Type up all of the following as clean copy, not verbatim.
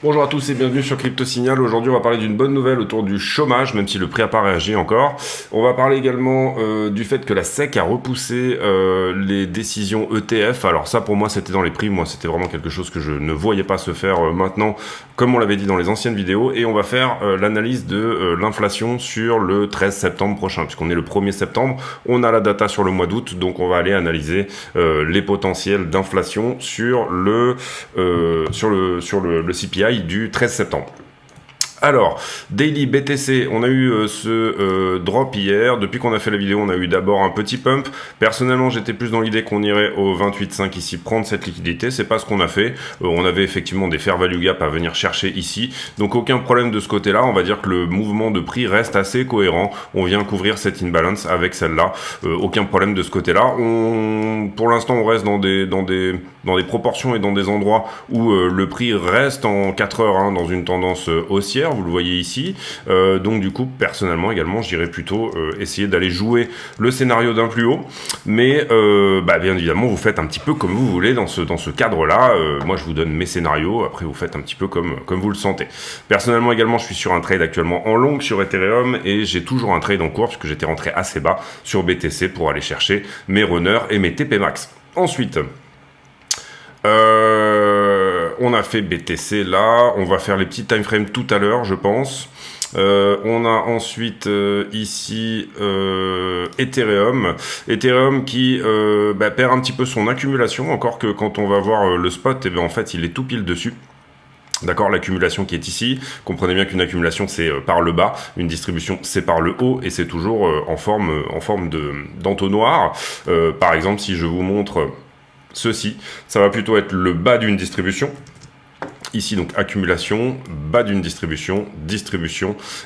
Bonjour à tous et bienvenue sur Crypto Signal. Aujourd'hui on va parler d'une bonne nouvelle autour du chômage, même si le prix n'a pas réagi encore. On va parler également du fait que la SEC a repoussé les décisions ETF. Alors ça pour moi c'était dans les prix, moi c'était vraiment quelque chose que je ne voyais pas se faire maintenant, comme on l'avait dit dans les anciennes vidéos. Et on va faire l'analyse de l'inflation sur le 13 septembre prochain, puisqu'on est le 1er septembre, on a la data sur le mois d'août, donc on va aller analyser les potentiels d'inflation sur le CPI du 13 septembre. Alors, Daily BTC, on a eu ce drop hier. Depuis qu'on a fait la vidéo, on a eu d'abord un petit pump. Personnellement, j'étais plus dans l'idée qu'on irait au 28,5 ici, prendre cette liquidité. C'est pas ce qu'on a fait. On avait effectivement des fair value gap à venir chercher ici. Donc, aucun problème de ce côté-là. On va dire que le mouvement de prix reste assez cohérent. On vient couvrir cette imbalance avec celle-là. Aucun problème de ce côté-là. Pour l'instant, on reste dans des proportions et dans des endroits où le prix reste en 4 heures dans une tendance haussière. Vous le voyez ici, donc du coup personnellement également j'irais plutôt essayer d'aller jouer le scénario d'un plus haut, mais bien évidemment vous faites un petit peu comme vous voulez dans ce cadre là. Moi je vous donne mes scénarios, après vous faites un petit peu comme vous le sentez. Personnellement également je suis sur un trade actuellement en long sur Ethereum et j'ai toujours un trade en cours puisque j'étais rentré assez bas sur BTC pour aller chercher mes runners et mes TP max. Ensuite on a fait BTC là, on va faire les petits time frames tout à l'heure je pense. On a ensuite ici Ethereum qui perd un petit peu son accumulation, encore que quand on va voir le spot, en fait il est tout pile dessus. D'accord, l'accumulation qui est ici, comprenez bien qu'une accumulation c'est par le bas, une distribution c'est par le haut et c'est toujours en forme d'entonnoir. Par exemple si je vous montre ceci, ça va plutôt être le bas d'une distribution. Ici, donc, accumulation, bas d'une distribution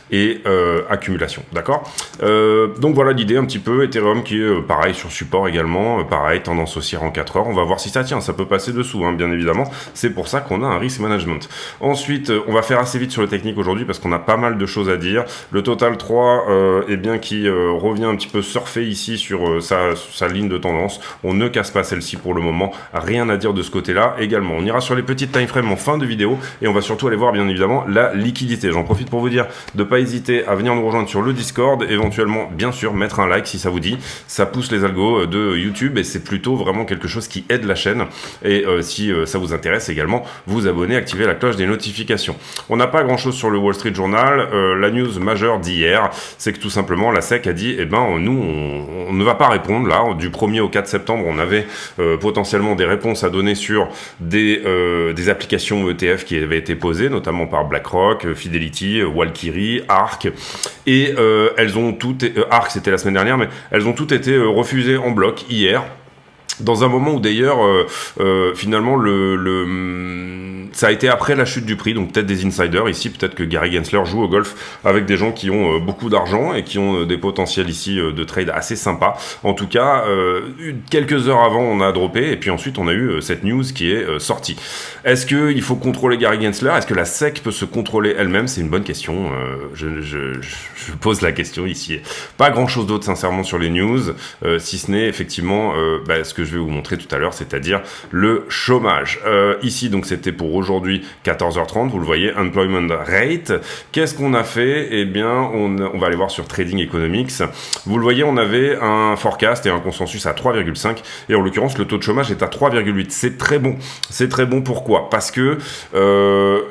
et accumulation, d'accord. Donc, voilà l'idée un petit peu. Ethereum qui est pareil sur support également, pareil, tendance haussière en 4 heures. On va voir si ça tient, ça peut passer dessous, bien évidemment. C'est pour ça qu'on a un risk management. Ensuite, on va faire assez vite sur le technique aujourd'hui parce qu'on a pas mal de choses à dire. Le Total 3, qui revient un petit peu surfer ici sur sa ligne de tendance. On ne casse pas celle-ci pour le moment. Rien à dire de ce côté-là également. On ira sur les petites time frames en fin de vidéo et on va surtout aller voir bien évidemment la liquidité. J'en profite pour vous dire de pas hésiter à venir nous rejoindre sur le Discord, éventuellement bien sûr mettre un like si ça vous dit, ça pousse les algos de YouTube et c'est plutôt vraiment quelque chose qui aide la chaîne et si ça vous intéresse également vous abonner, activer la cloche des notifications. On n'a pas grand chose sur le Wall Street Journal. La news majeure d'hier c'est que tout simplement la SEC a dit on ne va pas répondre là, du 1er au 4 septembre on avait potentiellement des réponses à donner sur des applications ETF qui avaient été posées, notamment par BlackRock, Fidelity, Valkyrie, ARK, et elles ont toutes, ARK c'était la semaine dernière, mais elles ont toutes été refusées en bloc hier. Dans un moment où d'ailleurs, finalement, ça a été après la chute du prix, donc peut-être des insiders ici, peut-être que Gary Gensler joue au golf avec des gens qui ont beaucoup d'argent et qui ont des potentiels ici de trade assez sympas. En tout cas, quelques heures avant, on a droppé et puis ensuite on a eu cette news qui est sortie. Est-ce qu'il faut contrôler Gary Gensler? Est-ce que la SEC peut se contrôler elle-même? C'est une bonne question. Je pose la question ici. Pas grand-chose d'autre sincèrement sur les news, si ce n'est effectivement ce que je vais vous montrer tout à l'heure, c'est-à-dire le chômage. Ici, donc, c'était pour aujourd'hui 14h30, vous le voyez, Employment Rate. Qu'est-ce qu'on a fait? Eh bien, on va aller voir sur Trading Economics. Vous le voyez, on avait un forecast et un consensus à 3,5 et en l'occurrence, le taux de chômage est à 3,8. C'est très bon. C'est très bon, pourquoi? Parce que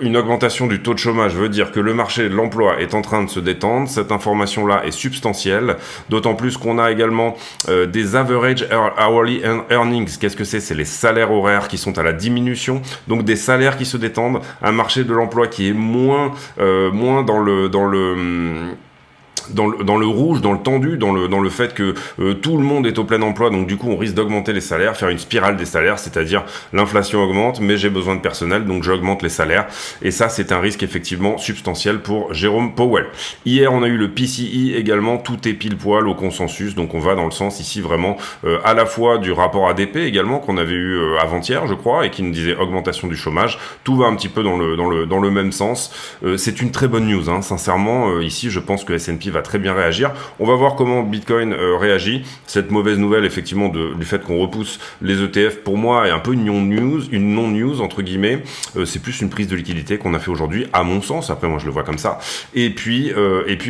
une augmentation du taux de chômage veut dire que le marché de l'emploi est en train de se détendre. Cette information-là est substantielle, d'autant plus qu'on a également des average hourly earnings. Qu'est-ce que c'est? C'est les salaires horaires qui sont à la diminution, donc des salaires qui se détendent, un marché de l'emploi qui est moins dans le rouge, dans le tendu, dans le fait que tout le monde est au plein emploi, donc du coup on risque d'augmenter les salaires, faire une spirale des salaires, c'est-à-dire l'inflation augmente, mais j'ai besoin de personnel, donc j'augmente les salaires, et ça c'est un risque effectivement substantiel pour Jérôme Powell. Hier on a eu le PCE également, tout est pile poil au consensus, donc on va dans le sens ici vraiment à la fois du rapport ADP également qu'on avait eu avant-hier je crois, et qui nous disait augmentation du chômage, tout va un petit peu dans le même sens. C'est une très bonne news, sincèrement, ici je pense que S&P va très bien réagir. On va voir comment Bitcoin réagit. Cette mauvaise nouvelle, effectivement, du fait qu'on repousse les ETF, pour moi, est un peu une non-news, entre guillemets. C'est plus une prise de liquidité qu'on a fait aujourd'hui, à mon sens. Après, moi, je le vois comme ça. Et puis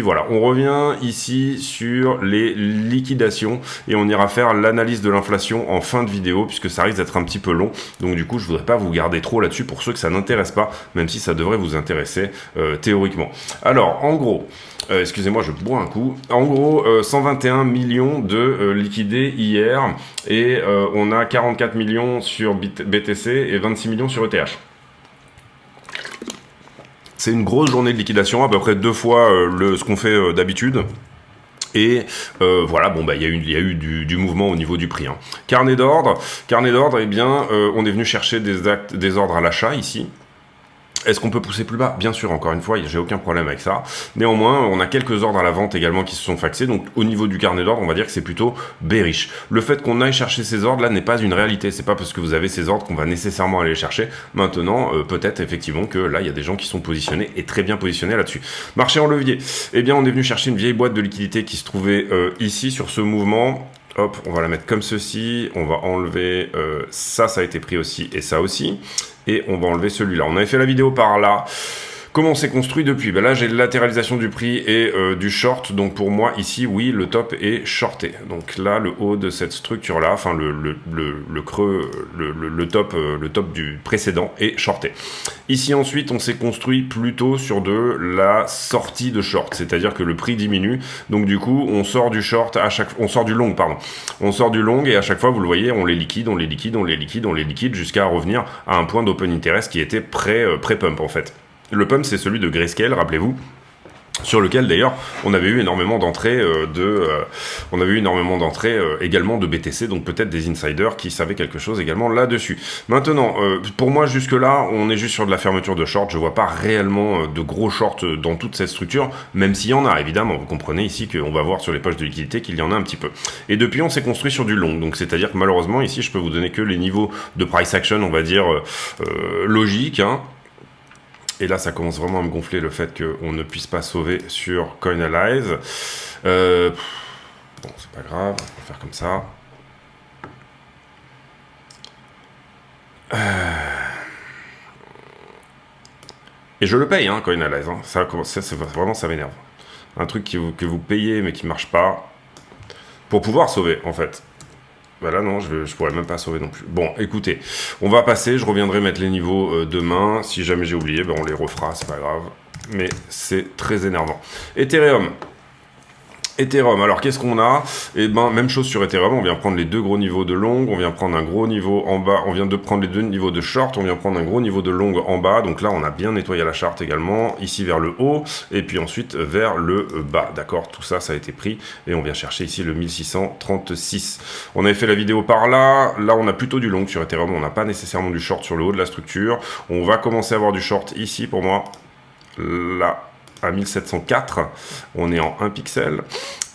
voilà, on revient ici sur les liquidations et on ira faire l'analyse de l'inflation en fin de vidéo, puisque ça risque d'être un petit peu long. Donc du coup, je voudrais pas vous garder trop là-dessus pour ceux que ça n'intéresse pas, même si ça devrait vous intéresser théoriquement. Alors, en gros, excusez-moi, je bois un coup. En gros, 121 millions de liquidés hier et on a 44 millions sur BTC et 26 millions sur ETH. C'est une grosse journée de liquidation, à peu près 2 fois ce qu'on fait d'habitude. Et voilà, bon bah il y a eu du mouvement au niveau du prix. Hein. Carnet d'ordre, eh bien, on est venu chercher des ordres à l'achat ici. Est-ce qu'on peut pousser plus bas? Bien sûr, encore une fois, j'ai aucun problème avec ça. Néanmoins, on a quelques ordres à la vente également qui se sont faxés. Donc, au niveau du carnet d'ordre, on va dire que c'est plutôt bearish. Le fait qu'on aille chercher ces ordres-là n'est pas une réalité. C'est pas parce que vous avez ces ordres qu'on va nécessairement aller les chercher. Maintenant, peut-être effectivement que là, il y a des gens qui sont positionnés et très bien positionnés là-dessus. Marché en levier. Eh bien, on est venu chercher une vieille boîte de liquidité qui se trouvait ici sur ce mouvement. Hop, on va la mettre comme ceci. On va enlever ça a été pris aussi et ça aussi. Et on va enlever celui-là. On avait fait la vidéo par là. Comment on s'est construit depuis? Ben là, j'ai la latéralisation du prix et du short. Donc pour moi, ici, oui, le top est shorté. Donc là, le haut de cette structure-là, enfin le creux, le top du précédent est shorté. Ici, ensuite, on s'est construit plutôt sur de la sortie de short. C'est-à-dire que le prix diminue. Donc du coup, on sort du short on sort du long, pardon. On sort du long et à chaque fois, vous le voyez, on les liquide jusqu'à revenir à un point d'open interest qui était pré-pump en fait. Le pump, c'est celui de Grayscale, rappelez-vous, sur lequel d'ailleurs on avait eu énormément d'entrées également de BTC, donc peut-être des insiders qui savaient quelque chose également là-dessus. Maintenant, pour moi jusque-là, on est juste sur de la fermeture de short. Je vois pas réellement de gros shorts dans toute cette structure, même s'il y en a évidemment. Vous comprenez ici qu'on va voir sur les poches de liquidité qu'il y en a un petit peu. Et depuis, on s'est construit sur du long, donc c'est-à-dire que malheureusement ici, je peux vous donner que les niveaux de price action, on va dire logiques. Hein. Et là, ça commence vraiment à me gonfler le fait qu'on ne puisse pas sauver sur Coinalyze. Bon, c'est pas grave, on va faire comme ça. Et je le paye, hein, Coinalyze. Hein. Ça m'énerve. Un truc que vous payez mais qui marche pas pour pouvoir sauver, en fait. Bah là non, je pourrais même pas sauver non plus. Bon, écoutez, on va passer, je reviendrai mettre les niveaux demain. Si jamais j'ai oublié, ben on les refera, c'est pas grave. Mais c'est très énervant. Ethereum, alors qu'est-ce qu'on a? Eh ben, même chose sur Ethereum, on vient prendre les deux gros niveaux de long, on vient prendre un gros niveau en bas, on vient de prendre les deux niveaux de short, on vient prendre un gros niveau de long en bas, donc là on a bien nettoyé la charte également, ici vers le haut, et puis ensuite vers le bas, d'accord? Tout ça, ça a été pris, et on vient chercher ici le 1636. On avait fait la vidéo par là, là on a plutôt du long sur Ethereum, on n'a pas nécessairement du short sur le haut de la structure, on va commencer à avoir du short ici pour moi, là, à 1704, on est en 1 pixel,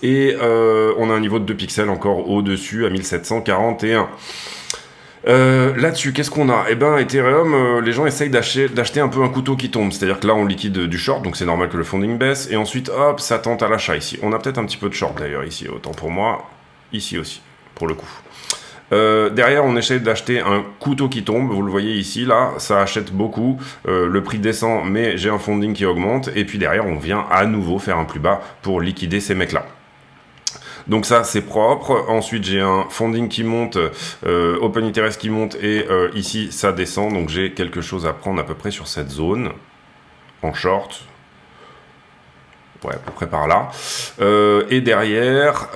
et on a un niveau de 2 pixels encore au-dessus à 1741. Là-dessus, qu'est-ce qu'on a? Eh ben, Ethereum, les gens essayent d'acheter un peu un couteau qui tombe, c'est-à-dire que là on liquide du short, donc c'est normal que le funding baisse, et ensuite hop, ça tente à l'achat ici. On a peut-être un petit peu de short d'ailleurs ici, autant pour moi, ici aussi, pour le coup. Derrière, on essaie d'acheter un couteau qui tombe. Vous le voyez ici, là, ça achète beaucoup. Le prix descend, mais j'ai un funding qui augmente. Et puis derrière, on vient à nouveau faire un plus bas pour liquider ces mecs-là. Donc ça, c'est propre. Ensuite, j'ai un funding qui monte, open interest qui monte, et ici, ça descend. Donc j'ai quelque chose à prendre à peu près sur cette zone, en short. Ouais, à peu près par là. Et derrière,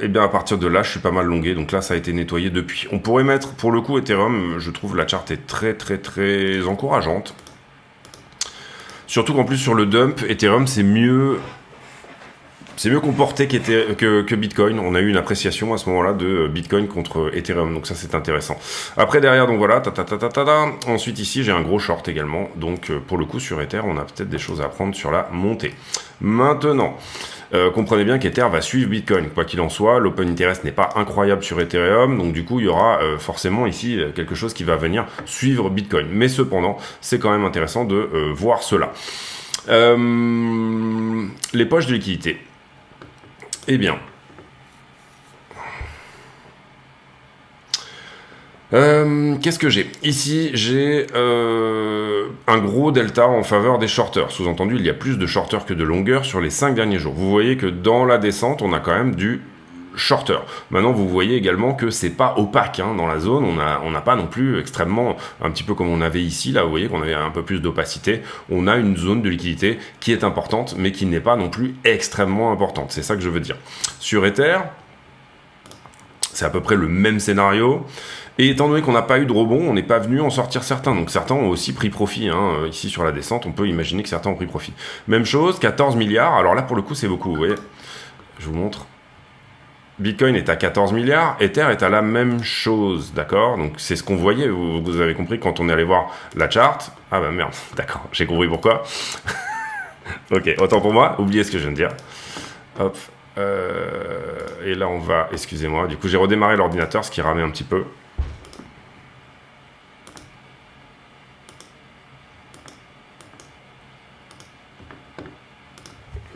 et bien à partir de là, je suis pas mal longué. Donc là, ça a été nettoyé depuis. On pourrait mettre, pour le coup, Ethereum, je trouve la charte est très, très, très encourageante. Surtout qu'en plus, sur le dump, Ethereum, c'est mieux comporté que Bitcoin. On a eu une appréciation à ce moment-là de Bitcoin contre Ethereum, donc ça c'est intéressant. Après derrière, donc voilà, ensuite ici j'ai un gros short également, donc pour le coup sur Ether on a peut-être des choses à apprendre sur la montée. Maintenant, comprenez bien qu'Ether va suivre Bitcoin, quoi qu'il en soit, l'open interest n'est pas incroyable sur Ethereum, donc du coup il y aura forcément ici quelque chose qui va venir suivre Bitcoin. Mais cependant, c'est quand même intéressant de voir cela. les poches de liquidité. Eh bien, qu'est-ce que j'ai? Ici, j'ai un gros delta en faveur des shorters. Sous-entendu, il y a plus de shorters que de longueurs sur les 5 derniers jours. Vous voyez que dans la descente, on a quand même du shorter. Maintenant, vous voyez également que c'est pas opaque hein, dans la zone. On n'a pas non plus extrêmement, un petit peu comme on avait ici, là, vous voyez qu'on avait un peu plus d'opacité. On a une zone de liquidité qui est importante, mais qui n'est pas non plus extrêmement importante. C'est ça que je veux dire. Sur Ether, c'est à peu près le même scénario. Et étant donné qu'on n'a pas eu de rebond, on n'est pas venu en sortir certains. Donc certains ont aussi pris profit. Hein. Ici sur la descente, on peut imaginer que certains ont pris profit. Même chose, 14 milliards. Alors là, pour le coup, c'est beaucoup. Vous voyez, je vous montre. Bitcoin est à 14 milliards, Ether est à la même chose, d'accord? Donc c'est ce qu'on voyait, vous avez compris quand on est allé voir la charte. Ah bah merde, d'accord, j'ai compris pourquoi. Ok, autant pour moi, oubliez ce que je viens de dire. Hop, et là on va, excusez-moi, du coup j'ai redémarré l'ordinateur, ce qui ramait un petit peu.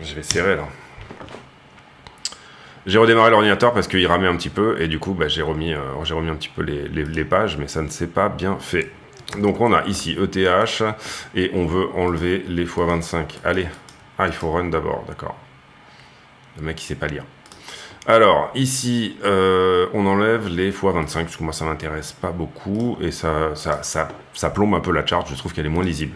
Je vais serrer là. J'ai redémarré l'ordinateur parce qu'il ramait un petit peu et du coup bah, j'ai remis un petit peu les pages, mais ça ne s'est pas bien fait. Donc on a ici ETH et on veut enlever les x25. Allez, ah il faut run d'abord, d'accord. Le mec il sait pas lire. Alors ici on enlève les x25 parce que moi ça m'intéresse pas beaucoup et ça plombe un peu la charte, je trouve qu'elle est moins lisible.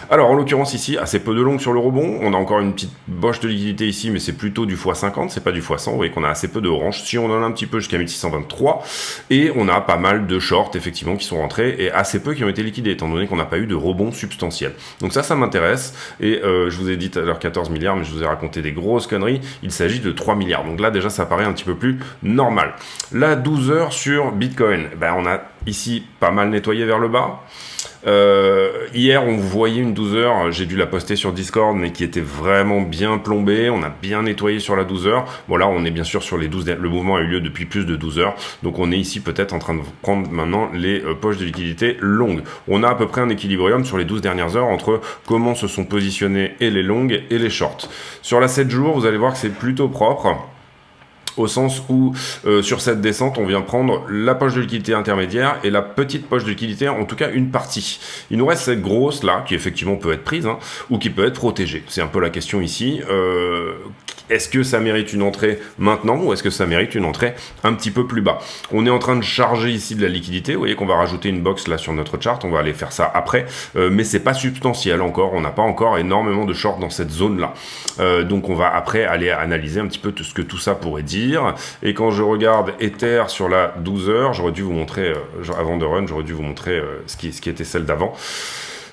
Alors en l'occurrence ici, assez peu de long sur le rebond, on a encore une petite boche de liquidité ici, mais c'est plutôt du x50, c'est pas du x100, vous voyez qu'on a assez peu de orange, si on en a un petit peu jusqu'à 1623, et on a pas mal de shorts effectivement qui sont rentrés, et assez peu qui ont été liquidés, étant donné qu'on n'a pas eu de rebond substantiel. Donc ça m'intéresse, et je vous ai dit tout à l'heure 14 milliards, mais je vous ai raconté des grosses conneries, il s'agit de 3 milliards, donc là déjà ça paraît un petit peu plus normal. La 12 heures sur Bitcoin, ben, on a ici pas mal nettoyé vers le bas. Hier on voyait une 12 heures, j'ai dû la poster sur Discord, mais qui était vraiment bien plombée, on a bien nettoyé sur la 12 heures. Bon là on est bien sûr sur les 12, le mouvement a eu lieu depuis plus de 12 heures, donc on est ici peut-être en train de prendre maintenant les poches de liquidité longues. On a à peu près un équilibrium sur les 12 dernières heures entre comment se sont positionnés et les longues et les shorts. Sur la 7 jours, vous allez voir que c'est plutôt propre. Au sens où sur cette descente on vient prendre la poche de liquidité intermédiaire et la petite poche de liquidité, en tout cas une partie. Il nous reste cette grosse là qui effectivement peut être prise hein, ou qui peut être protégée. C'est un peu la question ici. Est-ce que ça mérite une entrée maintenant ou est-ce que ça mérite une entrée un petit peu plus bas? On est en train de charger ici de la liquidité, vous voyez qu'on va rajouter une box là sur notre chart, on va aller faire ça après, mais c'est pas substantiel encore, on n'a pas encore énormément de short dans cette zone là. Donc on va après aller analyser un petit peu tout ce que tout ça pourrait dire, et quand je regarde Ether sur la 12 heures, j'aurais dû vous montrer, avant de run, j'aurais dû vous montrer ce qui était celle d'avant.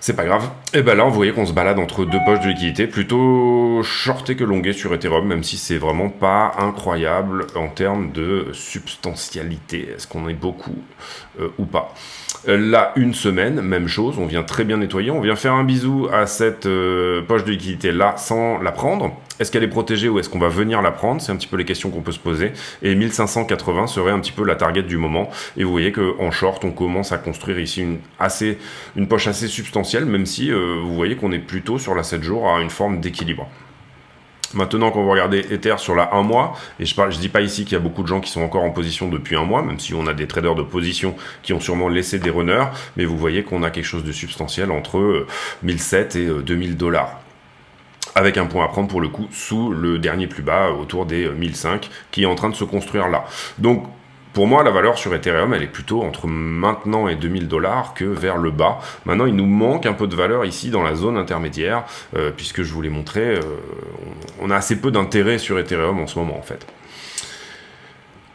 C'est pas grave. Et ben là, vous voyez qu'on se balade entre deux poches de liquidité, plutôt shorté que longué sur Ethereum, même si c'est vraiment pas incroyable en termes de substantialité. Est-ce qu'on est beaucoup ou pas? Là, une semaine, même chose, on vient très bien nettoyer, on vient faire un bisou à cette poche de liquidité là sans la prendre. Est-ce qu'elle est protégée ou est-ce qu'on va venir la prendre? C'est un petit peu les questions qu'on peut se poser. Et 1580 serait un petit peu la target du moment. Et vous voyez qu'en short, on commence à construire ici une poche assez substantielle, même si vous voyez qu'on est plutôt sur la 7 jours à une forme d'équilibre. Maintenant qu'on va regarder Ether sur la 1 mois, et je dis pas ici qu'il y a beaucoup de gens qui sont encore en position depuis un mois, même si on a des traders de position qui ont sûrement laissé des runners, mais vous voyez qu'on a quelque chose de substantiel entre 1007 et 2000 $. Avec un point à prendre pour le coup sous le dernier plus bas, autour des 1005, qui est en train de se construire là. Donc, pour moi, la valeur sur Ethereum, elle est plutôt entre maintenant et 2000 $ que vers le bas. Maintenant, il nous manque un peu de valeur ici dans la zone intermédiaire, puisque je vous l'ai montré, on a assez peu d'intérêt sur Ethereum en ce moment, en fait.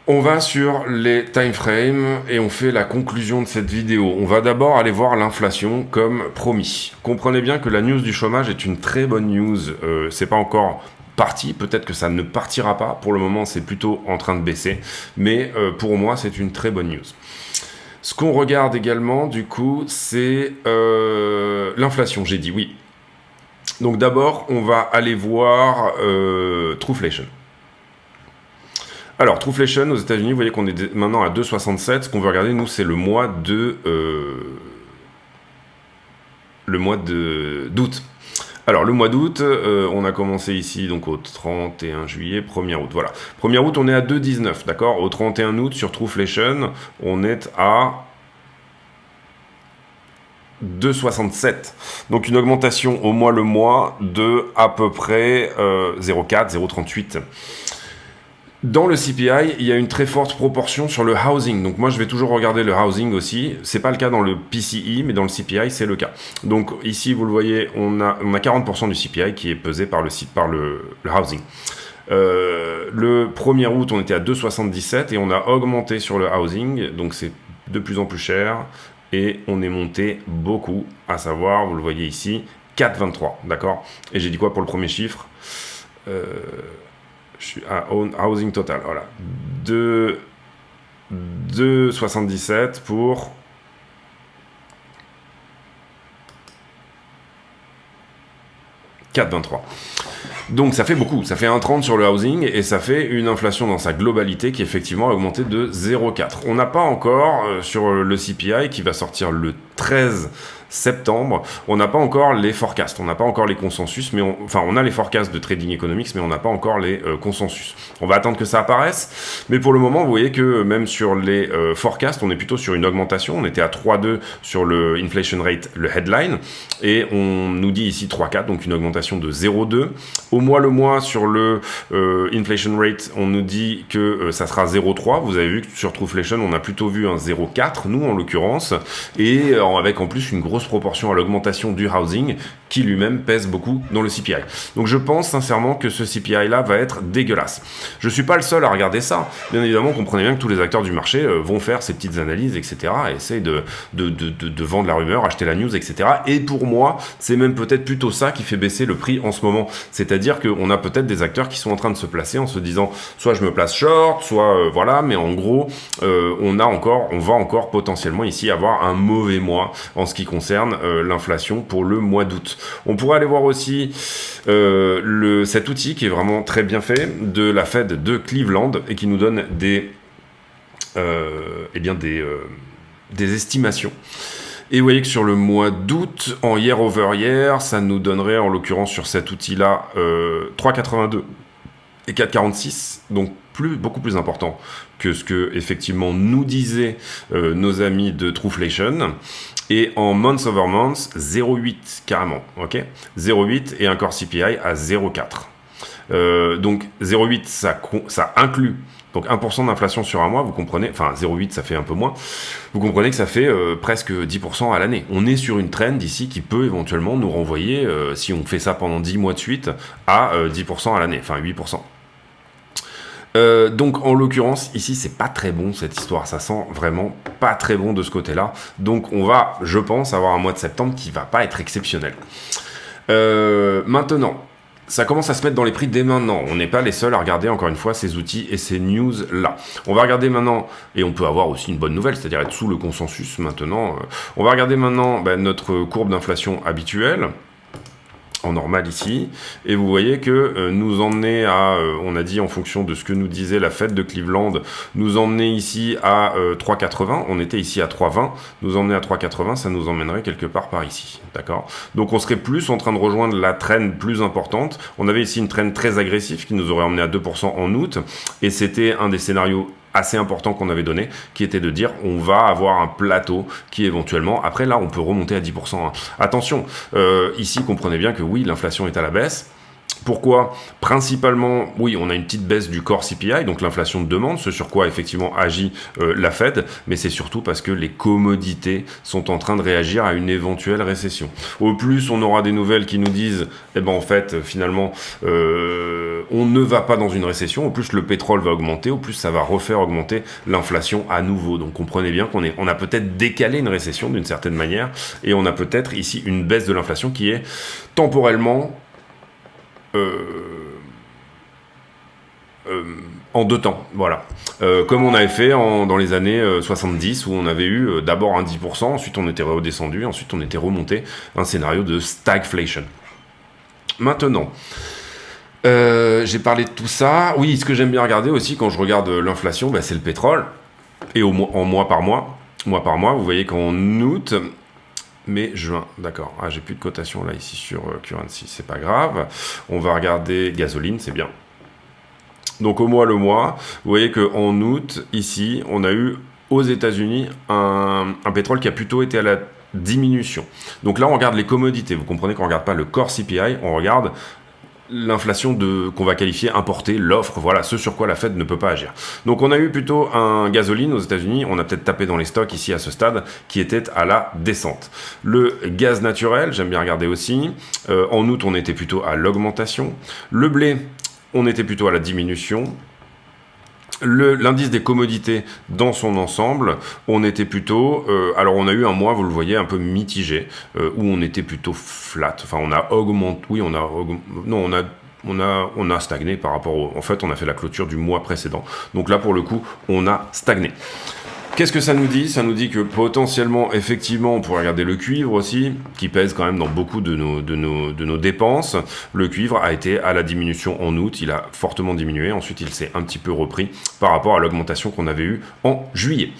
On va sur les time frames et on fait la conclusion de cette vidéo. On va d'abord aller voir l'inflation comme promis. Comprenez bien que la news du chômage est une très bonne news. C'est pas encore parti, peut-être que ça ne partira pas. Pour le moment, c'est plutôt en train de baisser. Mais pour moi, c'est une très bonne news. Ce qu'on regarde également, du coup, c'est l'inflation. J'ai dit oui. Donc d'abord, on va aller voir Trueflation. Alors, Trueflation aux États-Unis, vous voyez qu'on est maintenant à 2,67. Ce qu'on veut regarder, nous, c'est le mois d'août. Alors, le mois d'août, on a commencé ici donc au 31 juillet, 1er août. Voilà. 1er août, on est à 2,19, d'accord. Au 31 août, sur Trueflation, on est à 2,67. Donc, une augmentation au mois le mois de à peu près 0,4, 0,38. Dans le CPI, il y a une très forte proportion sur le housing. Donc moi, je vais toujours regarder le housing aussi. C'est pas le cas dans le PCE, mais dans le CPI, c'est le cas. Donc ici, vous le voyez, on a 40% du CPI qui est pesé par le housing. Le 1er août, on était à 2,77 et on a augmenté sur le housing. Donc c'est de plus en plus cher et on est monté beaucoup, à savoir, vous le voyez ici, 4,23. D'accord. Et j'ai dit quoi pour le premier chiffre je suis à housing total, voilà. 2,77 pour 4,23. Donc ça fait beaucoup, ça fait 1,30 sur le housing et ça fait une inflation dans sa globalité qui effectivement a augmenté de 0,4. On n'a pas encore sur le CPI qui va sortir le 13 septembre, on n'a pas encore les forecasts, on n'a pas encore les consensus, mais on a les forecasts de Trading Economics, mais on n'a pas encore les consensus. On va attendre que ça apparaisse, mais pour le moment, vous voyez que même sur les forecasts, on est plutôt sur une augmentation. On était à 3,2 sur le inflation rate, le headline, et on nous dit ici 3,4, donc une augmentation de 0,2. Au mois le mois, sur le inflation rate, on nous dit que ça sera 0,3. Vous avez vu que sur Trueflation, on a plutôt vu un 0,4, nous en l'occurrence, et avec en plus une grosse proportion à l'augmentation du housing qui lui-même pèse beaucoup dans le CPI. Donc je pense sincèrement que ce CPI là va être dégueulasse. Je suis pas le seul à regarder ça. Bien évidemment, comprenez bien que tous les acteurs du marché vont faire ces petites analyses, etc. et essayer de vendre la rumeur, acheter la news, etc. Et pour moi, c'est même peut-être plutôt ça qui fait baisser le prix en ce moment. C'est-à-dire qu'on a peut-être des acteurs qui sont en train de se placer en se disant soit je me place short, soit voilà, mais en gros, on va encore potentiellement ici avoir un mauvais mois en ce qui concerne l'inflation pour le mois d'août. On pourrait aller voir aussi cet outil qui est vraiment très bien fait de la Fed de Cleveland et qui nous donne des estimations. Et vous voyez que sur le mois d'août, en year over year, ça nous donnerait en l'occurrence sur cet outil-là 3,82 et 4,46, donc beaucoup plus important que ce que effectivement nous disaient nos amis de Trueflation. Et en month over month, 0,8 carrément, ok, 0,8 et un core CPI à 0,4. Donc 0,8 ça inclut donc 1% d'inflation sur un mois, vous comprenez, enfin 0,8 ça fait un peu moins, vous comprenez que ça fait presque 10% à l'année. On est sur une trend ici qui peut éventuellement nous renvoyer, si on fait ça pendant 10 mois de suite, à 10% à l'année, enfin 8%. Donc en l'occurrence ici c'est pas très bon cette histoire, ça sent vraiment pas très bon de ce côté là, donc on va je pense avoir un mois de septembre qui va pas être exceptionnel. Maintenant ça commence à se mettre dans les prix dès maintenant, on n'est pas les seuls à regarder encore une fois ces outils et ces news là. On va regarder maintenant, et on peut avoir aussi une bonne nouvelle, c'est-à-dire être sous le consensus maintenant, on va regarder maintenant notre courbe d'inflation habituelle en normal ici, et vous voyez que nous emmener à, on a dit en fonction de ce que nous disait la Fed de Cleveland, nous emmener ici à 3,80, on était ici à 3,20, nous emmener à 3,80, ça nous emmènerait quelque part par ici, d'accord? Donc on serait plus en train de rejoindre la trend plus importante, on avait ici une trend très agressive qui nous aurait emmené à 2% en août, et c'était un des scénarios assez important qu'on avait donné, qui était de dire on va avoir un plateau qui éventuellement, après là on peut remonter à 10%. Hein. Attention, ici comprenez bien que oui, l'inflation est à la baisse. Pourquoi? Principalement, oui, on a une petite baisse du core CPI, donc l'inflation de demande, ce sur quoi effectivement agit la Fed, mais c'est surtout parce que les commodités sont en train de réagir à une éventuelle récession. Au plus, on aura des nouvelles qui nous disent, eh ben en fait, finalement, on ne va pas dans une récession, au plus le pétrole va augmenter, au plus ça va refaire augmenter l'inflation à nouveau. Donc comprenez bien on a peut-être décalé une récession d'une certaine manière, et on a peut-être ici une baisse de l'inflation qui est temporellement en deux temps, voilà. Comme on avait fait dans les années 70 où on avait eu d'abord un 10%, ensuite on était redescendu, ensuite on était remonté, un scénario de stagflation. Maintenant, j'ai parlé de tout ça. Oui, ce que j'aime bien regarder aussi quand je regarde l'inflation, c'est le pétrole. Et en mois par mois, vous voyez qu'en août, mai, juin, d'accord. Ah, j'ai plus de cotation là ici sur Currency, c'est pas grave. On va regarder gasoline, c'est bien. Donc au mois le mois, vous voyez qu'en août, ici, on a eu aux États-Unis un pétrole qui a plutôt été à la diminution. Donc là, on regarde les commodités. Vous comprenez qu'on ne regarde pas le core CPI, on regarde l'inflation qu'on va qualifier importée, l'offre, voilà, ce sur quoi la Fed ne peut pas agir. Donc on a eu plutôt un gasoline aux États-Unis, on a peut-être tapé dans les stocks ici à ce stade, qui était à la descente. Le gaz naturel, j'aime bien regarder aussi, en août on était plutôt à l'augmentation. Le blé, on était plutôt à la diminution. L'indice des commodités dans son ensemble, on était plutôt... alors on a eu un mois, vous le voyez, un peu mitigé, où on était plutôt flat. Enfin, on a augmenté... Oui, on a stagné par rapport au... En fait, on a fait la clôture du mois précédent. Donc là, pour le coup, on a stagné. Qu'est-ce que ça nous dit? Ça nous dit que potentiellement, effectivement, on pourrait regarder le cuivre aussi, qui pèse quand même dans beaucoup de nos dépenses. Le cuivre a été à la diminution en août, il a fortement diminué, ensuite il s'est un petit peu repris par rapport à l'augmentation qu'on avait eue en juillet.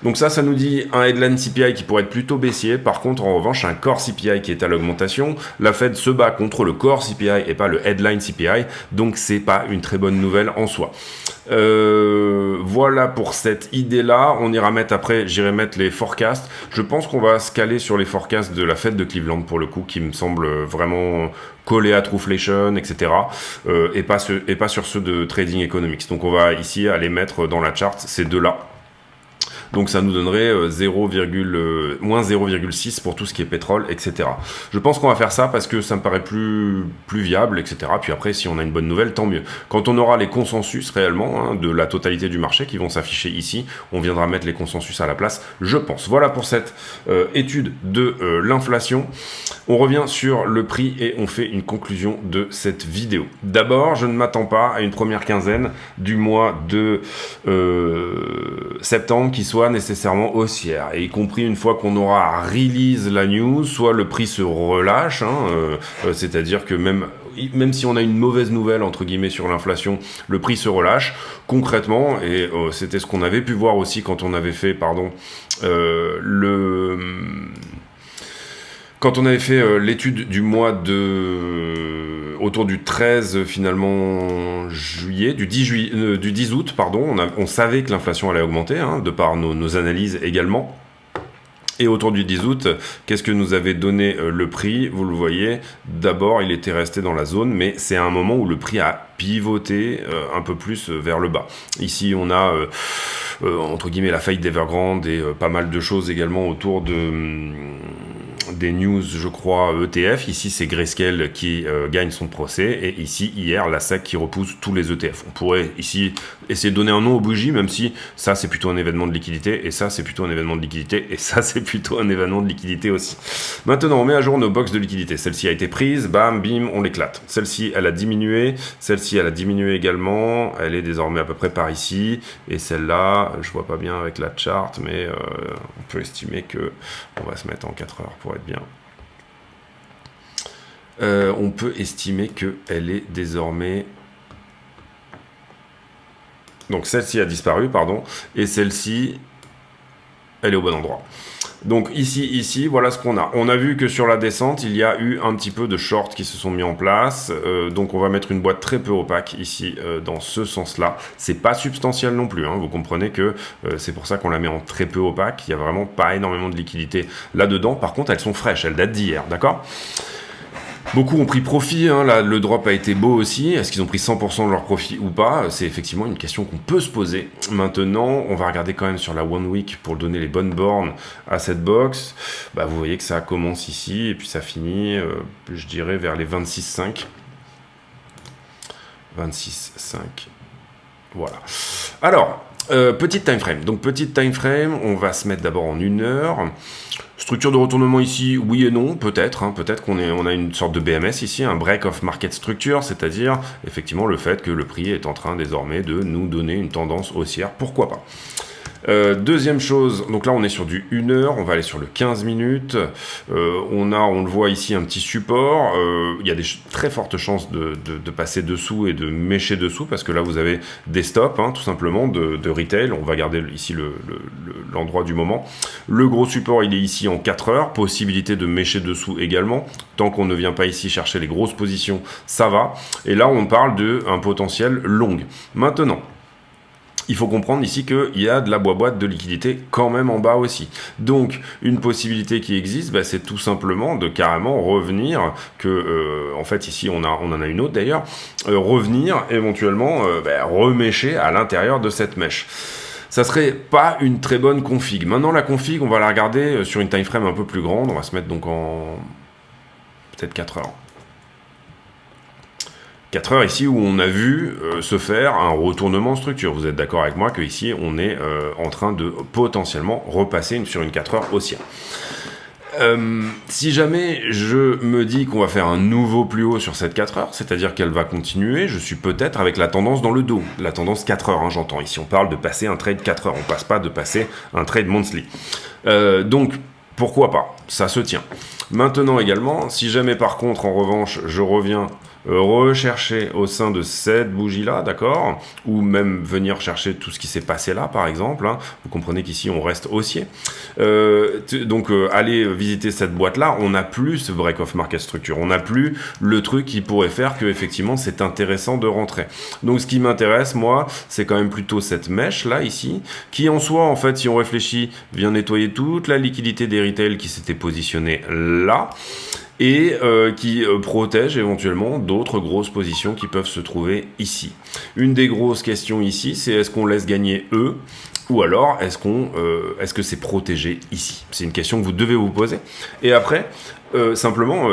Donc ça nous dit un headline CPI qui pourrait être plutôt baissier, par contre en revanche un core CPI qui est à l'augmentation. La Fed se bat contre le core CPI et pas le headline CPI, donc c'est pas une très bonne nouvelle en soi. Voilà pour cette idée-là. On ira mettre après, j'irai mettre les forecasts. Je pense qu'on va se caler sur les forecasts de la Fed de Cleveland pour le coup, qui me semble vraiment collé à Trueflation, etc. Et pas sur ceux de Trading Economics. Donc on va ici aller mettre dans la chart ces deux-là. Donc ça nous donnerait moins 0,6 pour tout ce qui est pétrole, etc. Je pense qu'on va faire ça parce que ça me paraît plus viable, etc. Puis après, si on a une bonne nouvelle, tant mieux. Quand on aura les consensus réellement de la totalité du marché qui vont s'afficher ici, on viendra mettre les consensus à la place, je pense. Voilà pour cette étude de l'inflation. On revient sur le prix et on fait une conclusion de cette vidéo. D'abord, je ne m'attends pas à une première quinzaine du mois de septembre qui soit nécessairement haussière, et y compris une fois qu'on aura release la news, soit le prix se relâche, c'est-à-dire que même si on a une mauvaise nouvelle entre guillemets sur l'inflation, le prix se relâche concrètement, et c'était ce qu'on avait pu voir aussi quand on avait fait quand on avait fait l'étude du mois autour du 13 finalement juillet, du 10 août, pardon, on savait que l'inflation allait augmenter, de par nos analyses également. Et autour du 10 août, qu'est-ce que nous avait donné le prix? Vous le voyez, d'abord il était resté dans la zone, mais c'est un moment où le prix a pivoté un peu plus vers le bas. Ici on a entre guillemets la faillite d'Evergrande et pas mal de choses également autour des news, je crois, ETF. Ici, c'est Grayscale qui gagne son procès. Et ici, hier, la SEC qui repousse tous les ETF. On pourrait ici essayer de donner un nom aux bougies, même si ça, c'est plutôt un événement de liquidité. Et ça, c'est plutôt un événement de liquidité. Et ça, c'est plutôt un événement de liquidité aussi. Maintenant, on met à jour nos box de liquidité. Celle-ci a été prise. Bam, bim, on l'éclate. Celle-ci, elle a diminué. Celle-ci, elle a diminué également. Elle est désormais à peu près par ici. Et celle-là, je vois pas bien avec la chart, mais on peut estimer que on va se mettre en 4 heures pour être bien. On peut estimer qu'elle est désormais... Donc celle-ci a disparu, pardon, et celle-ci, elle est au bon endroit. Donc ici, voilà ce qu'on a. On a vu que sur la descente, il y a eu un petit peu de shorts qui se sont mis en place. Donc on va mettre une boîte très peu opaque ici, dans ce sens-là. C'est pas substantiel non plus. Vous comprenez que c'est pour ça qu'on la met en très peu opaque. Il y a vraiment pas énormément de liquidité là-dedans. Par contre, elles sont fraîches. Elles datent d'hier, d'accord ? Beaucoup ont pris profit, là, le drop a été beau aussi. Est-ce qu'ils ont pris 100% de leur profit ou pas? C'est effectivement une question qu'on peut se poser. Maintenant, on va regarder quand même sur la One Week pour donner les bonnes bornes à cette box. Vous voyez que ça commence ici et puis ça finit, je dirais, vers les 26,5. 26,5. Voilà. Alors, petite time frame. Donc, petite time frame, on va se mettre d'abord en 1 heure. Structure de retournement ici, oui et non, peut-être. Peut-être on a une sorte de BMS ici, un break of market structure, c'est-à-dire effectivement le fait que le prix est en train désormais de nous donner une tendance haussière, pourquoi pas. Deuxième chose, donc là on est sur du 1 heure, on va aller sur le 15 minutes. On le voit ici, un petit support. Il y a des très fortes chances de passer dessous et de mécher dessous, parce que là vous avez des stops, tout simplement, de retail. On va garder ici l'endroit du moment. Le gros support, il est ici en 4 heures, possibilité de mécher dessous également. Tant qu'on ne vient pas ici chercher les grosses positions, ça va. Et là, on parle d'un potentiel long. Maintenant, il faut comprendre ici qu'il y a de la boîte de liquidité quand même en bas aussi. Donc, une possibilité qui existe, c'est tout simplement de carrément revenir, en fait ici on en a une autre d'ailleurs, revenir éventuellement remécher à l'intérieur de cette mèche. Ça serait pas une très bonne config. Maintenant, la config, on va la regarder sur une time frame un peu plus grande. On va se mettre donc en peut-être 4 heures. 4 heures ici où on a vu se faire un retournement de structure. Vous êtes d'accord avec moi qu'ici on est en train de potentiellement repasser sur une 4 heures haussière. Si jamais je me dis qu'on va faire un nouveau plus haut sur cette 4 heures, c'est-à-dire qu'elle va continuer, je suis peut-être avec la tendance dans le dos, la tendance 4 heures, j'entends. Ici on parle de passer un trade 4 heures, on passe pas de passer un trade monthly. Donc pourquoi pas, ça se tient. Maintenant également, si jamais par contre en revanche je reviens rechercher au sein de cette bougie-là, d'accord, ou même venir chercher tout ce qui s'est passé là, par exemple, vous comprenez qu'ici on reste haussier, donc aller visiter cette boîte-là, on n'a plus ce break-off market structure, on n'a plus le truc qui pourrait faire que effectivement c'est intéressant de rentrer. Donc ce qui m'intéresse, moi, c'est quand même plutôt cette mèche-là, ici, qui en soi, en fait, si on réfléchit, vient nettoyer toute la liquidité des retail qui s'était positionnée là, et qui protège éventuellement d'autres grosses positions qui peuvent se trouver ici. Une des grosses questions ici, c'est est-ce qu'on laisse gagner eux, ou alors est-ce que c'est protégé ici? C'est une question que vous devez vous poser. Et après, simplement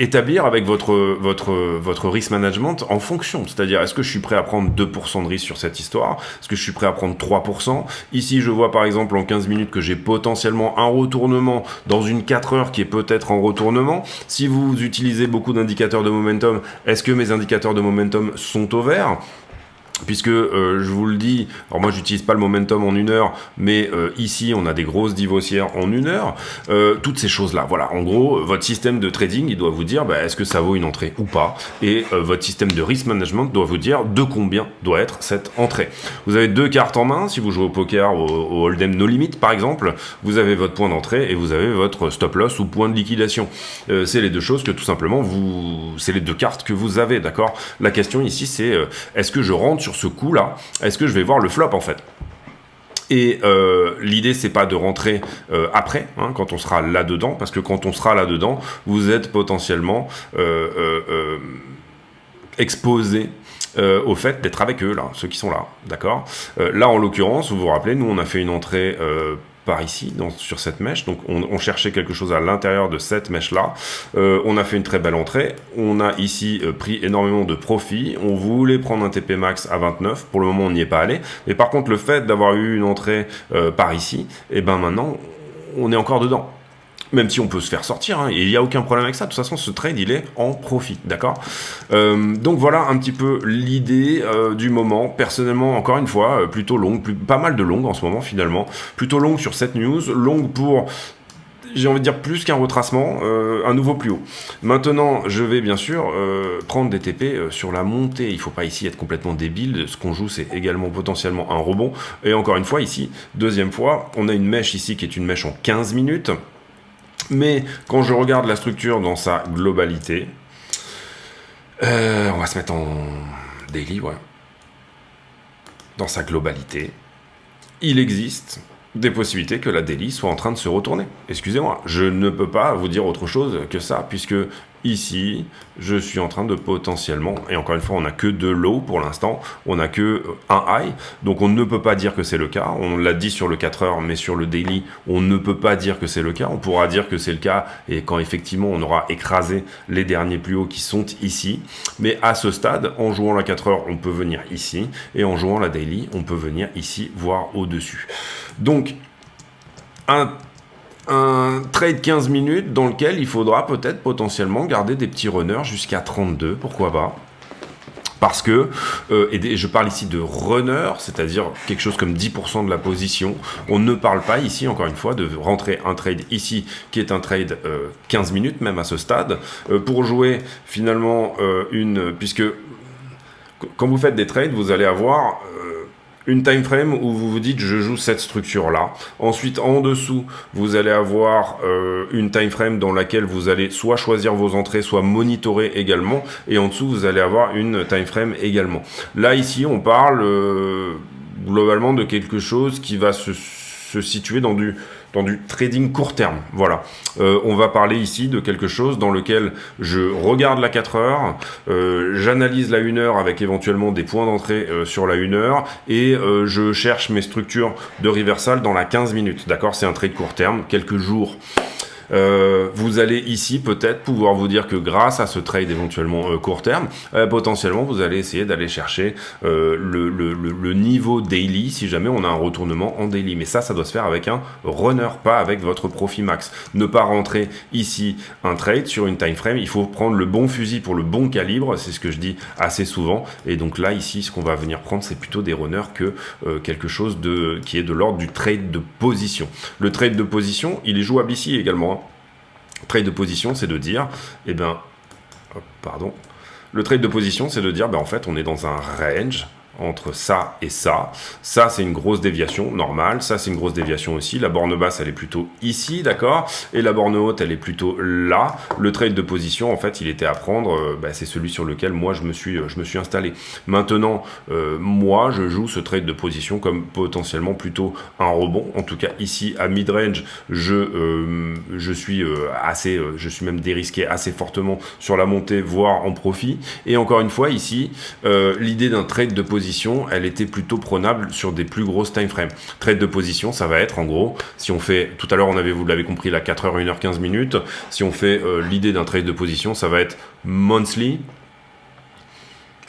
établir avec votre risk management en fonction. C'est-à-dire, est-ce que je suis prêt à prendre 2% de risque sur cette histoire? Est-ce que je suis prêt à prendre 3%? Ici, je vois par exemple en 15 minutes que j'ai potentiellement un retournement dans une 4 heures qui est peut-être en retournement. Si vous utilisez beaucoup d'indicateurs de momentum, est-ce que mes indicateurs de momentum sont au vert? Puisque je vous le dis, alors moi j'utilise pas le momentum en 1 heure, mais ici on a des grosses dives haussières en 1 heure, toutes ces choses là, voilà, en gros votre système de trading il doit vous dire est-ce que ça vaut une entrée ou pas, et votre système de risk management doit vous dire de combien doit être cette entrée. Vous avez 2 cartes en main, si vous jouez au poker, au hold'em no limit par exemple, vous avez votre point d'entrée et vous avez votre stop loss ou point de liquidation. C'est les deux choses que tout simplement c'est les 2 cartes que vous avez, d'accord. La question ici c'est est-ce que je rentre sur ce coup-là, est-ce que je vais voir le flop en fait? Et l'idée c'est pas de rentrer après, quand on sera là-dedans, parce que quand on sera là-dedans, vous êtes potentiellement exposé au fait d'être avec eux, là, ceux qui sont là, d'accord. Là en l'occurrence, vous vous rappelez, nous on a fait une entrée par ici, sur cette mèche, donc on cherchait quelque chose à l'intérieur de cette mèche-là, on a fait une très belle entrée, on a ici pris énormément de profit, on voulait prendre un TP max à 29, pour le moment on n'y est pas allé, mais par contre le fait d'avoir eu une entrée par ici, et maintenant on est encore dedans. Même si on peut se faire sortir, et il n'y a aucun problème avec ça. De toute façon, ce trade, il est en profit, d'accord. donc voilà un petit peu l'idée du moment. Personnellement, encore une fois, plutôt longue, pas mal de longue en ce moment finalement. Plutôt longue sur cette news, longue pour... j'ai envie de dire plus qu'un retracement, un nouveau plus haut. Maintenant, je vais bien sûr prendre des TP sur la montée. Il ne faut pas ici être complètement débile. Ce qu'on joue, c'est également potentiellement un rebond. Et encore une fois, ici, deuxième fois, on a une mèche ici qui est une mèche en 15 minutes. Mais quand je regarde la structure dans sa globalité, on va se mettre en daily, ouais. Dans sa globalité, il existe des possibilités que la daily soit en train de se retourner. Excusez-moi, je ne peux pas vous dire autre chose que ça, puisque ici, je suis en train de potentiellement, et encore une fois, on n'a que de low pour l'instant, on n'a que un high, donc on ne peut pas dire que c'est le cas. On l'a dit sur le 4 heures, mais sur le daily, on ne peut pas dire que c'est le cas. On pourra dire que c'est le cas, et quand effectivement on aura écrasé les derniers plus hauts qui sont ici. Mais à ce stade, en jouant la 4 heures, on peut venir ici, et en jouant la daily, on peut venir ici, voire au-dessus. Donc, un trade 15 minutes dans lequel il faudra peut-être potentiellement garder des petits runners jusqu'à 32, pourquoi pas. Parce que, et je parle ici de runner, c'est-à-dire quelque chose comme 10% de la position. On ne parle pas ici, encore une fois, de rentrer un trade ici, qui est un trade 15 minutes, même à ce stade, pour jouer finalement puisque quand vous faites des trades, vous allez avoir une time frame où vous vous dites je joue cette structure là. Ensuite en dessous vous allez avoir une time frame dans laquelle vous allez soit choisir vos entrées, soit monitorer également, et en dessous vous allez avoir une time frame également. Là ici on parle globalement de quelque chose qui va se situer dans du trading court terme. Voilà. On va parler ici de quelque chose dans lequel je regarde la 4 heures, j'analyse la 1 heure avec éventuellement des points d'entrée sur la 1 heure, et je cherche mes structures de reversal dans la 15 minutes. D'accord, c'est un trade court terme, quelques jours. Vous allez ici peut-être pouvoir vous dire que grâce à ce trade éventuellement court terme, potentiellement vous allez essayer d'aller chercher le niveau daily si jamais on a un retournement en daily. Mais ça doit se faire avec un runner, pas avec votre profit max. Ne pas rentrer ici un trade sur une time frame, il faut prendre le bon fusil pour le bon calibre, c'est ce que je dis assez souvent. Et donc là ici ce qu'on va venir prendre c'est plutôt des runners que quelque chose qui est de l'ordre du trade de position. Le trade de position il est jouable ici également. Trade de position, c'est de dire, le trade de position, c'est de dire, en fait, on est dans un range entre ça et ça. Ça, c'est une grosse déviation normale. Ça, c'est une grosse déviation aussi. La borne basse, elle est plutôt ici, d'accord? Et la borne haute, elle est plutôt là. Le trade de position, en fait, il était à prendre. C'est celui sur lequel moi, je me suis installé. Maintenant, moi, je joue ce trade de position comme potentiellement plutôt un rebond. En tout cas, ici, à mid-range, je suis même dérisqué assez fortement sur la montée, voire en profit. Et encore une fois, ici, l'idée d'un trade de position, elle était plutôt prenable sur des plus grosses time frames. Trade de position, ça va être en gros, si on fait, tout à l'heure vous l'avez compris, la 4 heures, 1 heure, 15 minutes, si on fait l'idée d'un trade de position, ça va être monthly,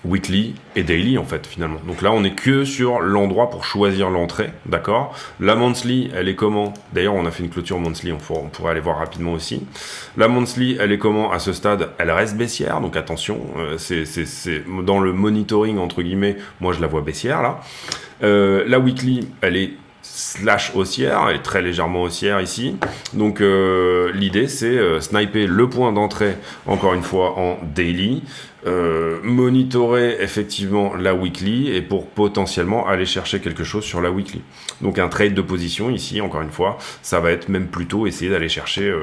weekly et daily en fait finalement. Donc là on est que sur l'endroit pour choisir l'entrée, d'accord. La monthly elle est comment? D'ailleurs on a fait une clôture monthly, on pourrait aller voir rapidement aussi. La monthly elle est comment à ce stade? Elle reste baissière, donc attention, c'est dans le monitoring entre guillemets, moi je la vois baissière là. La weekly elle est slash haussière, elle est très légèrement haussière ici. Donc l'idée c'est sniper le point d'entrée encore une fois en daily, monitorer effectivement la weekly et pour potentiellement aller chercher quelque chose sur la weekly. Donc un trade de position ici encore une fois, ça va être même plutôt essayer d'aller chercher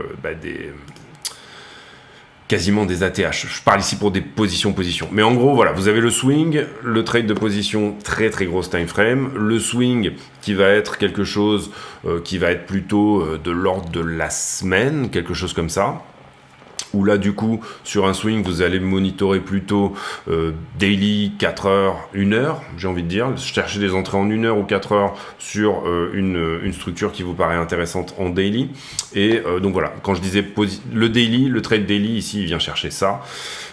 quasiment des ATH. Je parle ici pour des positions. Mais en gros, voilà, vous avez le swing, le trade de position, très très grosse time frame, le swing qui va être quelque chose qui va être plutôt de l'ordre de la semaine, quelque chose comme ça. Où là du coup sur un swing vous allez monitorer plutôt daily 4 heures, 1 heure, j'ai envie de dire, chercher des entrées en 1 heure ou 4 heures sur une structure qui vous paraît intéressante en daily. Et donc voilà, quand je disais le trade daily ici il vient chercher ça,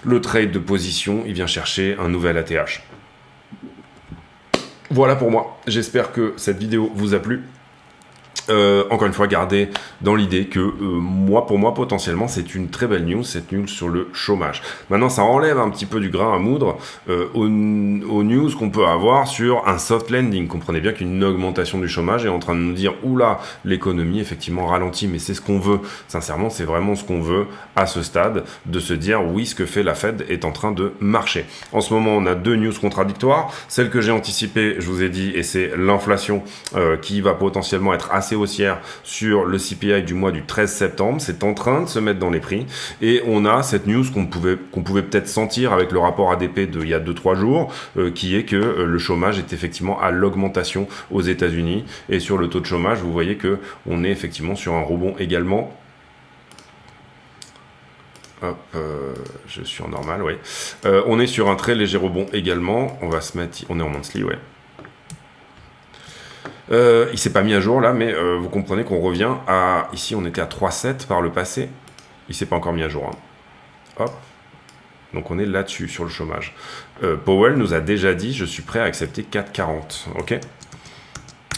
le trade de position il vient chercher un nouvel ATH. Voilà pour moi, j'espère que cette vidéo vous a plu. Encore une fois, gardez dans l'idée que pour moi, potentiellement, c'est une très belle news, cette news sur le chômage. Maintenant, ça enlève un petit peu du grain à moudre aux news qu'on peut avoir sur un soft landing. Comprenez bien qu'une augmentation du chômage est en train de nous dire, oula, l'économie, effectivement, ralentit, mais c'est ce qu'on veut. Sincèrement, c'est vraiment ce qu'on veut à ce stade, de se dire, oui, ce que fait la Fed est en train de marcher. En ce moment, on a deux news contradictoires. Celle que j'ai anticipée, je vous ai dit, et c'est l'inflation qui va potentiellement être assez haussière sur le CPI du mois du 13 septembre. C'est en train de se mettre dans les prix. Et on a cette news qu'on pouvait peut-être sentir avec le rapport ADP d'il y a 2-3 jours, qui est que le chômage est effectivement à l'augmentation aux États-Unis. Et sur le taux de chômage, vous voyez que on est effectivement sur un rebond également. Hop, je suis en normal, oui. On est sur un très léger rebond également. On va se mettre, on est en monthly, ouais. Il s'est pas mis à jour là, mais vous comprenez qu'on revient à... Ici, on était à 3,7 par le passé. Il s'est pas encore mis à jour. Hein. Hop. Donc on est là-dessus, sur le chômage. Powell nous a déjà dit, je suis prêt à accepter 4,40. Ok.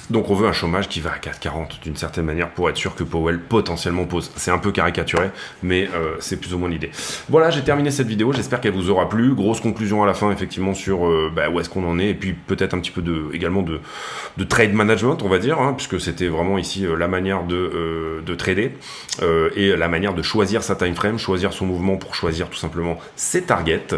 Donc on veut un chômage qui va à 4,40 d'une certaine manière pour être sûr que Powell potentiellement pose. C'est un peu caricaturé, mais c'est plus ou moins l'idée. Voilà, j'ai terminé cette vidéo, j'espère qu'elle vous aura plu. Grosse conclusion à la fin, effectivement, sur où est-ce qu'on en est, et puis peut-être un petit peu également de trade management, on va dire, hein, puisque c'était vraiment ici la manière de trader, et la manière de choisir sa time frame, choisir son mouvement pour choisir tout simplement ses targets.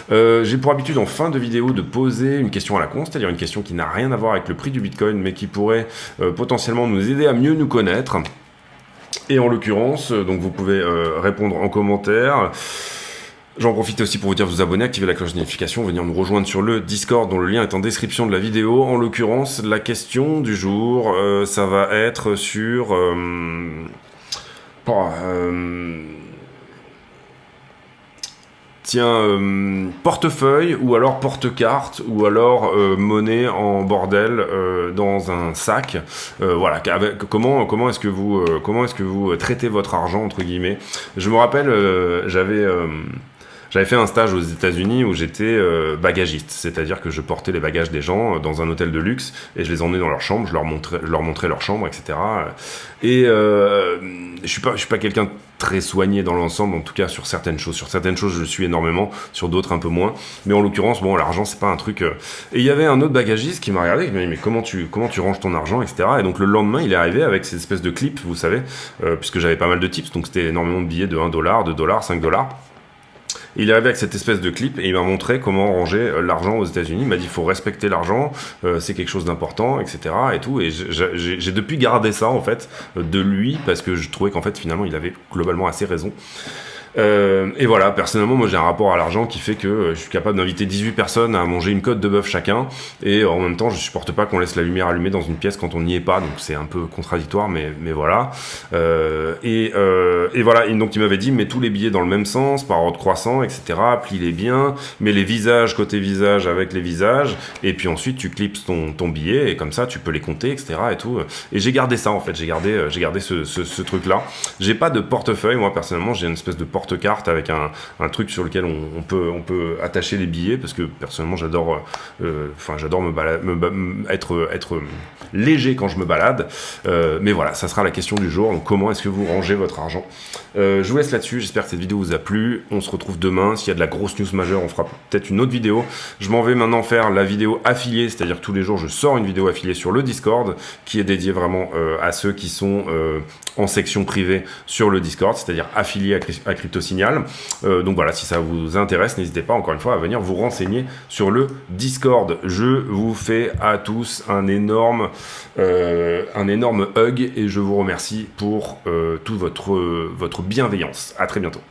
J'ai pour habitude en fin de vidéo de poser une question à la con, c'est-à-dire une question qui n'a rien à voir avec le prix du Bitcoin, mais qui pourrait potentiellement nous aider à mieux nous connaître. Et en l'occurrence, donc vous pouvez répondre en commentaire. J'en profite aussi pour vous dire de vous abonner, activer la cloche de notification, venir nous rejoindre sur le Discord dont le lien est en description de la vidéo. En l'occurrence, la question du jour, ça va être sur... portefeuille ou alors porte-carte ou alors monnaie en bordel dans un sac. Voilà, comment est-ce que vous traitez votre argent entre guillemets. Je me rappelle, j'avais fait un stage aux États-Unis où j'étais bagagiste, c'est-à-dire que je portais les bagages des gens dans un hôtel de luxe et je les emmenais dans leur chambre, je leur montrais leur chambre, etc. Et je suis pas quelqu'un très soigné dans l'ensemble, en tout cas sur certaines choses. Sur certaines choses, je le suis énormément, sur d'autres un peu moins. Mais en l'occurrence, bon, l'argent, c'est pas un truc. Et il y avait un autre bagagiste qui m'a regardé, qui m'a dit mais comment tu ranges ton argent, etc. Et donc le lendemain, il est arrivé avec ces espèces de clips, vous savez, puisque j'avais pas mal de tips, donc c'était énormément de billets de $1, $2, $5. Il est arrivé avec cette espèce de clip et il m'a montré comment ranger l'argent aux États-Unis. Il m'a dit il faut respecter l'argent, c'est quelque chose d'important, etc. et tout. Et j'ai depuis gardé ça en fait de lui parce que je trouvais qu'en fait finalement il avait globalement assez raison. Et voilà, personnellement, moi j'ai un rapport à l'argent qui fait que je suis capable d'inviter 18 personnes à manger une côte de bœuf chacun, et en même temps je supporte pas qu'on laisse la lumière allumée dans une pièce quand on n'y est pas, donc c'est un peu contradictoire, mais voilà. Et voilà, et donc il m'avait dit mets tous les billets dans le même sens, par ordre croissant, etc. Plie-les bien, mets les visages côté visage avec les visages, et puis ensuite tu clips ton billet, et comme ça tu peux les compter, etc. et tout. Et j'ai gardé ça en fait, j'ai gardé ce truc-là. J'ai pas de portefeuille, moi personnellement, j'ai une espèce de porte-carte avec un truc sur lequel on peut attacher les billets, parce que personnellement j'adore être léger quand je me balade, mais voilà, ça sera la question du jour. Donc comment est-ce que vous rangez votre argent? Je vous laisse là-dessus, j'espère que cette vidéo vous a plu. On se retrouve demain, s'il y a de la grosse news majeure on fera peut-être une autre vidéo. Je m'en vais maintenant faire la vidéo affiliée, c'est-à-dire que tous les jours je sors une vidéo affiliée sur le Discord qui est dédiée vraiment à ceux qui sont en section privée sur le Discord, c'est-à-dire affiliés à CryptoSignal. Donc voilà, si ça vous intéresse, n'hésitez pas encore une fois à venir vous renseigner sur le Discord. Je vous fais à tous un énorme hug et je vous remercie pour toute votre bienveillance. À très bientôt.